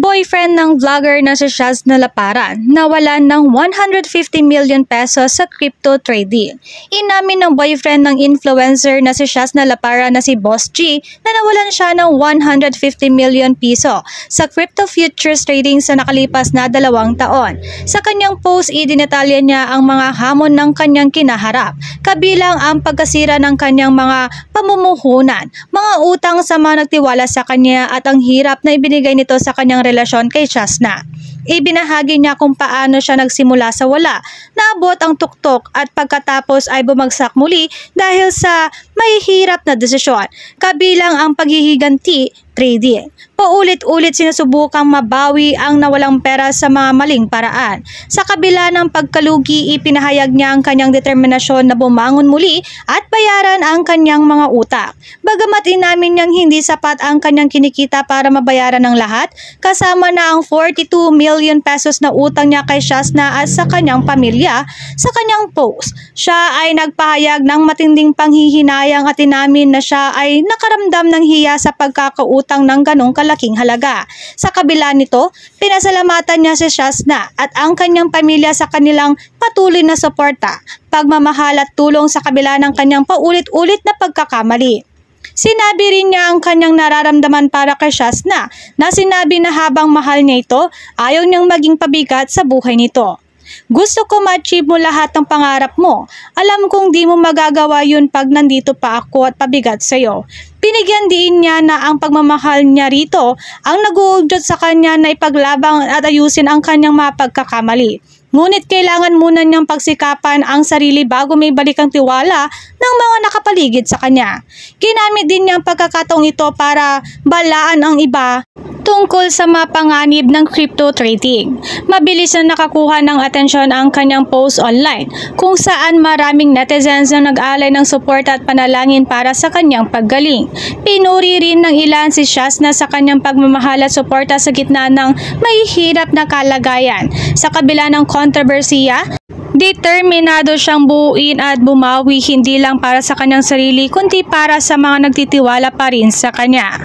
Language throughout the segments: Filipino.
Boyfriend ng vlogger na si Shaz Nalaparan nawalan ng 150 million pesos sa crypto trading. Inamin ng boyfriend ng influencer na si Shaz Nalaparan na si Boss G na nawalan siya ng 150 million piso sa crypto futures trading sa nakalipas na 2 taon. Sa kanyang post, idinetalya niya ang mga hamon ng kanyang kinaharap, kabilang ang pagkasira ng kanyang mga pamumuhunan, mga utang sa mga nagtiwala sa kanya at ang hirap na ibinigay nito sa kanyang relasyon kay Shaz na. Ibinahagi niya kung paano siya nagsimula sa wala, naabot ang tuktok at pagkatapos ay bumagsak muli dahil sa mahihirap na desisyon, kabilang ang paghihiganti trading. Paulit-ulit sinusubukang mabawi ang nawalang pera sa mga maling paraan. Sa kabila ng pagkalugi, ipinahayag niya ang kanyang determinasyon na bumangon muli at bayaran ang kanyang mga utak. Bagamat inamin niyang hindi sapat ang kanyang kinikita para mabayaran ng lahat, kasama na ang 42 million pesos na utang niya kay Shaz na at sa kanyang pamilya. Sa kanyang post, siya ay nagpahayag ng matinding panghihinayang at inamin na siya ay nakaramdam ng hiya sa pagkakautang ng ganong kalaking halaga. Sa kabila nito, pinasalamatan niya si Shaz na at ang kanyang pamilya sa kanilang patuloy na suporta, pagmamahal at tulong sa kabila ng kanyang paulit-ulit na pagkakamali. Sinabi rin niya ang kanyang nararamdaman para kay Shaz na sinabi na habang mahal niya ito, ayaw niyang maging pabigat sa buhay nito. Gusto ko ma-achieve mo lahat ng pangarap mo. Alam kong di mo magagawa yun pag nandito pa ako at pabigat sa'yo. Binigyan din niya na ang pagmamahal niya rito ang nag-uudyot sa kanya na ipaglabang at ayusin ang kanyang mga pagkakamali. Ngunit kailangan muna niyang pagsikapan ang sarili bago may balik ang tiwala ng mga nakapaligid sa kanya. Ginamit din niya ang pagkakataong ito para balaan ang iba tungkol sa mga panganib ng crypto trading. Mabilis na nakakuha ng atensyon ang kanyang post online, kung saan maraming netizens na nag-alay ng suporta at panalangin para sa kanyang paggaling. Pinuri rin ng ilan si Shaz na sa kanyang pagmamahal at suporta sa gitna ng mahihirap na kalagayan. Sa kabila ng kontrobersiya, determinado siyang buuin at bumawi hindi lang para sa kanyang sarili kundi para sa mga nagtitiwala pa rin sa kanya.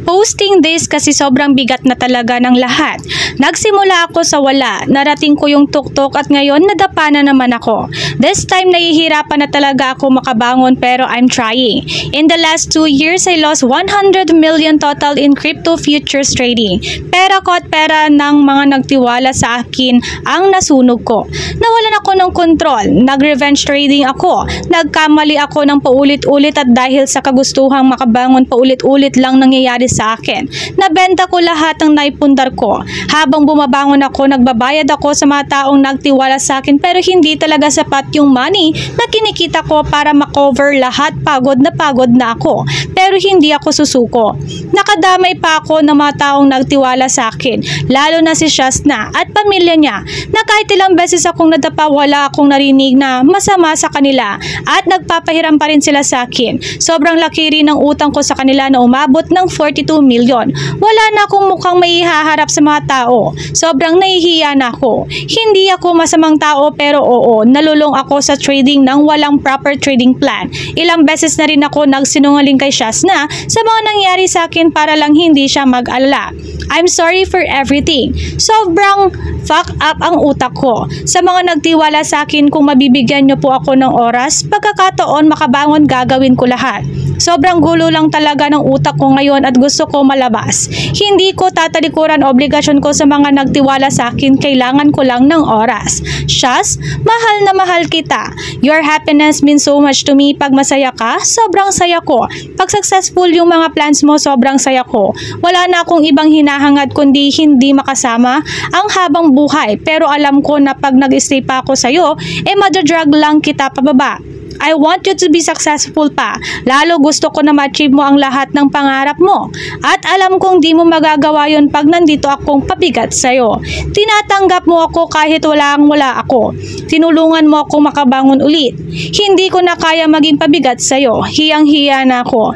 Posting this kasi sobrang bigat na talaga ng lahat. Nagsimula ako sa wala, narating ko yung tuktok at ngayon nadapa na naman ako. This time nahihirapan na talaga ako makabangon pero I'm trying. In the last 2 years, I lost 100 million total in crypto futures trading. Pera ko at pera ng mga nagtiwala sa akin ang nasunog ko. Nawalan ako ng kontrol, nag-revenge trading ako, nagkamali ako ng paulit-ulit at dahil sa kagustuhang makabangon paulit-ulit lang nangyayari sa akin. Nabenta ko lahat ng naipundar ko. Habang bumabangon ako, nagbabayad ako sa mga taong nagtiwala sa akin pero hindi talaga sapat yung money na kinikita ko para makover lahat. Pagod na ako. Pero hindi ako susuko. Nakadamay pa ako ng mga taong nagtiwala sa akin, lalo na si Shaz na at pamilya niya, na kahit ilang beses akong nadapa wala akong narinig na masama sa kanila at nagpapahiram pa rin sila sa akin. Sobrang laki rin ng utang ko sa kanila na umabot ng 42 million. Wala na akong mukhang maihaharap sa mga tao. Sobrang nahihiya na ako. Hindi ako masamang tao pero oo, nalulong ako sa trading ng walang proper trading plan. Ilang beses na rin ako nagsinungaling kay Shaz na sa mga nangyari sa akin para lang hindi siya mag-alala. I'm sorry for everything. Sobrang fuck up ang utak ko. Sa mga nagtiwala sa akin, kung mabibigyan niyo po ako ng oras, pagkakataon makabangon, gagawin ko lahat. Sobrang gulo lang talaga ng utak ko ngayon at gusto ko malabas. Hindi ko tatalikuran obligasyon ko sa mga nagtiwala sa akin, kailangan ko lang ng oras. Shaz, mahal na mahal kita. Your happiness means so much to me. Pag masaya ka, sobrang saya ko. Pag successful yung mga plans mo, sobrang saya ko. Wala na akong ibang hinahangad kundi hindi makasama ang habang buhay. Pero alam ko na pag nag-stay pa ako sa'yo, madadrag lang kita pababa. I want you to be successful pa. Lalo gusto ko na ma-achieve mo ang lahat ng pangarap mo. At alam kong di mo magagawa yun pag nandito akong pabigat sa'yo. Tinatanggap mo ako kahit wala ako. Tinulungan mo ako makabangon ulit. Hindi ko na kaya maging pabigat sa'yo. Hiyang-hiya na ako.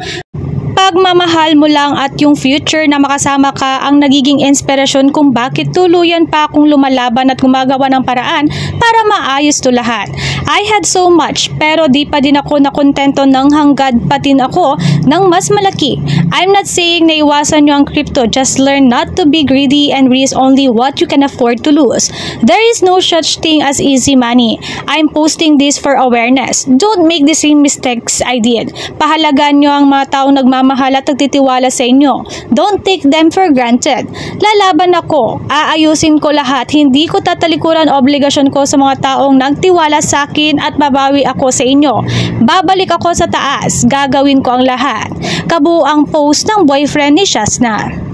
Pagmamahal mo lang at yung future na makasama ka ang nagiging inspirasyon kung bakit tuluyan pa akong lumalaban at gumagawa ng paraan para maayos to lahat. I had so much pero di pa din ako nakontento nang hanggad patin ako ng mas malaki. I'm not saying na iwasan nyo ang crypto, just learn not to be greedy and risk only what you can afford to lose. There is no such thing as easy money. I'm posting this for awareness. Don't make the same mistakes I did. Pahalagan nyo ang mga taong nagmamahal at nagtitiwala sa inyo. Don't take them for granted. Lalaban ako. Aayusin ko lahat. Hindi ko tatalikuran obligasyon ko sa mga taong nagtiwala sa akin at babawi ako sa inyo. Babalik ako sa taas. Gagawin ko ang lahat. Kabuuang post ng boyfriend ni Shazna.